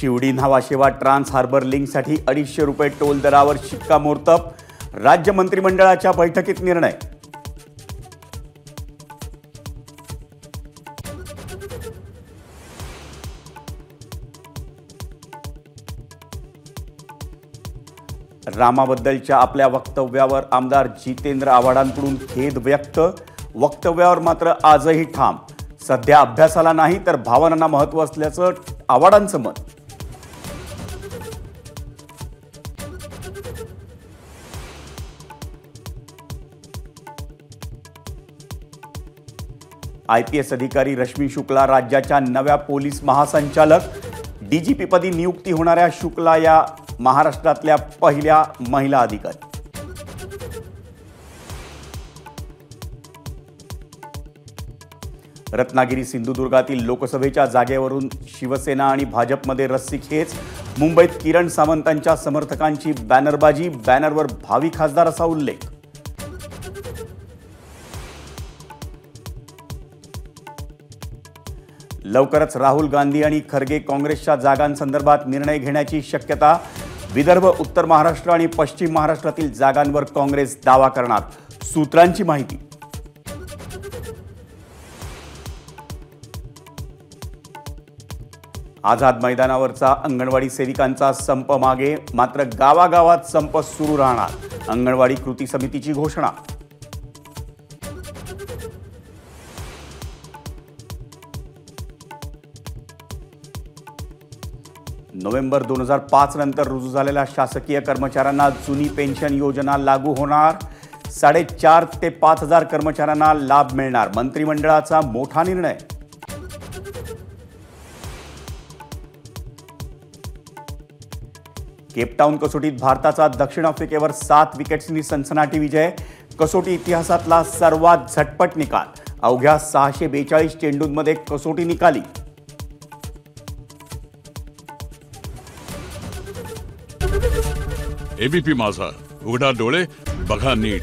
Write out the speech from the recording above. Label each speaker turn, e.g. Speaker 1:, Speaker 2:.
Speaker 1: Shivdi Nhava Sheva trans harbour लिंकसाठी 250 रुपये toll दरावर शिक्कामोर्तब, राज्य मंत्रिमंडळाच्या बैठकीत निर्णय. रामाबद्दलच्या आपल्या वक्तव्यावर आमदार जितेंद्र आव्हाडांकडून खेद व्यक्त, वक्तव्यावर मात्र आजही ठाम. सध्या अभ्यासाला नाही तर भावनांना महत्त्व असल्याचं आव्हाडांचं मत. IPS अधिकारी रश्मी शुक्ला राज्याच्या नव्या पोलीस महासंचालक, DGP-पदी नियुक्ती होणाऱ्या शुक्ला या महाराष्ट्रातल्या पहिल्या महिला अधिकारी. रत्नागिरी सिंधुदुर्गातील लोकसभेच्या जागेवरून शिवसेना आणि भाजपमध्ये रस्सीखेच, मुंबईत किरण सावंतांच्या समर्थकांची बॅनरबाजी, बॅनरवर भावी खासदार असा उल्लेख. लवकरच राहुल गांधी आणि खरगे काँग्रेसच्या जागांसंदर्भात निर्णय घेण्याची शक्यता. विदर्भ, उत्तर महाराष्ट्र आणि पश्चिम महाराष्ट्रातील जागांवर काँग्रेस दावा करणार, सूत्रांची माहिती. आझाद मैदानावरचा अंगणवाडी सेविकांचा संप मागे, मात्र गावागावात संप सुरू राहणार, अंगणवाडी कृती समितीची घोषणा. नोव्हेंबर 2005 नंतर रुजू झालेल्या शासकीय कर्मचाऱ्यांना जुनी पेन्शन योजना लागू होणार. 4,500 ते 5,000 कर्मचाऱ्यांना लाभ मिळणार, मंत्रिमंडळाचा मोठा निर्णय. केपटाऊन कसोटीत भारताचा दक्षिण आफ्रिकेवर 7 विकेट्सनी सनसनाटी विजय, कसोटी इतिहासातला सर्वात झटपट निकाल, अवघ्या 642 चेंडूंमध्ये कसोटी निकाली.
Speaker 2: ABP माझा, उघडा डोळे बघा नीट.